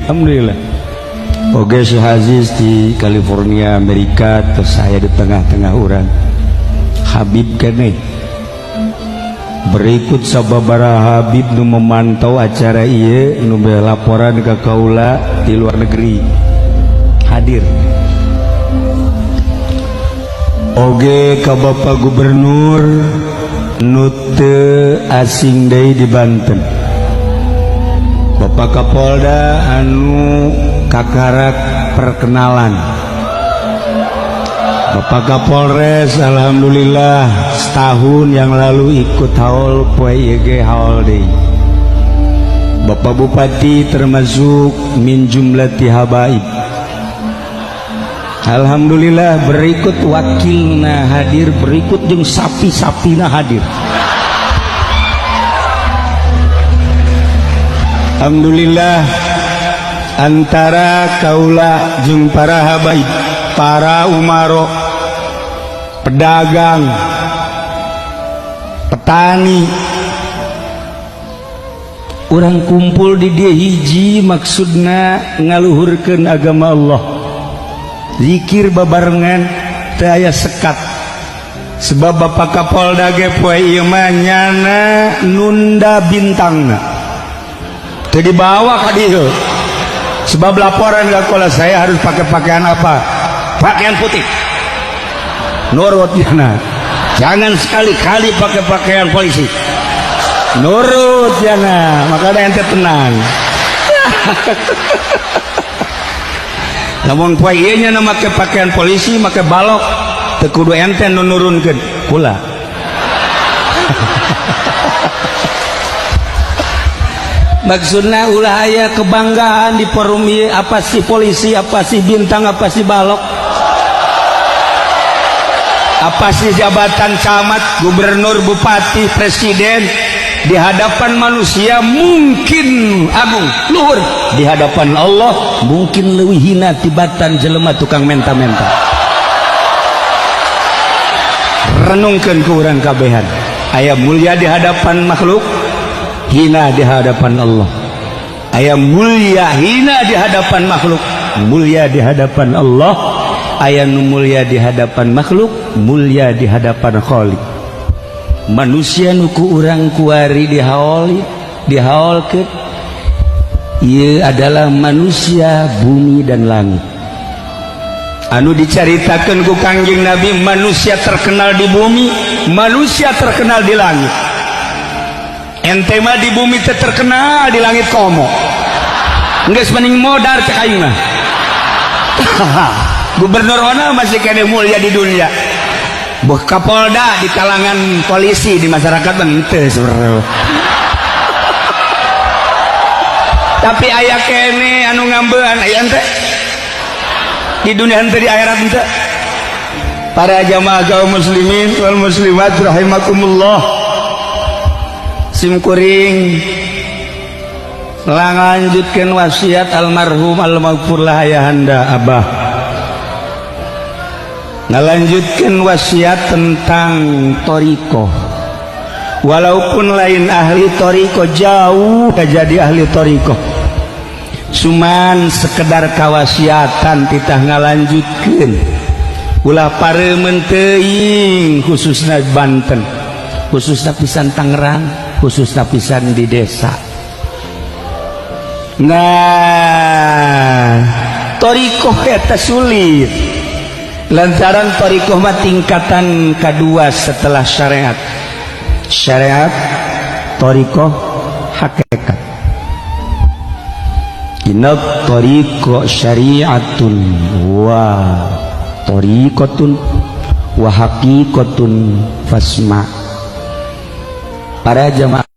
alhamdulillah. Oke, Syekh Aziz di California, Amerika, terus saya di tengah-tengah orang Habib kene berikut sababara Habib nu memantau acara ieu nu laporan ke kaula di luar negeri hadir. Oge ka Bapak Gubernur nu teu asing deui di Banten, Bapak Kapolda anu kakarak perkenalan, Bapak Kapolres alhamdulillah setahun yang lalu ikut haul poe ieu haul deui, Bapak Bupati termasuk min jumlati habaib alhamdulillah, berikut wakilna hadir, berikut jeung sapi-sapina hadir. Alhamdulillah, antara kaula jeung para habaib, para umaro, pedagang, petani, urang kumpul di dia hiji maksudna ngaluhurkeun agama Allah, zikir babarengan teu aya sekat. Sebab Bapak Kapolda ge poe ieu mah nyana nunda bintangna teu dibawa ka dieu. Sebab laporan ke sekolah saya harus pakai pakaian apa? Pakaian putih. Nurut jana. Jangan sekali-kali pakai pakaian polisi. Nurut jana. Maka ada ente tenang. Namun poe ieu nya make pakaian polisi, make balok, teu kudu ente nu nurunkeun, kula. Maksudnya ulah aya kebanggaan di forum ieu, apa sih polisi, apa sih bintang, apa sih balok, apa sih jabatan camat, gubernur, bupati, presiden, di hadapan manusia mungkin agung luhur, di hadapan Allah mungkin leuwih hina tibatan jelema tukang menta-menta. Renungkeun ku urang kabehan, aya mulia di hadapan makhluk, hina di hadapan Allah. Aya mulia hina di hadapan makhluk, mulia di hadapan Allah. Aya nu mulia di hadapan makhluk, mulia di hadapan Khaliq. Manusia nuku urang kuari dihaolkeun ieu adalah manusia bumi dan langit. Anu dicaritakeun ku Kangjeng Nabi, manusia terkenal di bumi, manusia terkenal di langit. Ente mah di bumi teh terkenal, di langit komo. Geus mending modar cek ayeuna. Gubernur ona masih kene mulia di dunia. Buh Kapolda di kalangan polisi di masyarakat teu sebenarnya. Tapi aya kene anu ngambean aya ente. Di dunia ente, di akhirat ente. Para jamaah kaum muslimin wal muslimat rahimakumullah. Simkuring lanjutkeun wasiat almarhum almaghfurlah ayahanda Abah, ngalanjutkeun wasiat tentang toriko. Walaupun lain ahli toriko, jauh jadi ahli toriko, cuman sekedar kawasiatan titah ngalanjutkeun ulah pareumeuh teuing, khususna Banten, khususna pisan Tangerang, khususnya pisan di desa. Nah, torikoh eta sulit lantaran torikoh mah tingkatan kedua setelah syariat. Syariat, torikoh, hakikat. Inna torikoh syariatun wa torikotun wa hakikotun fasma. Para jamaah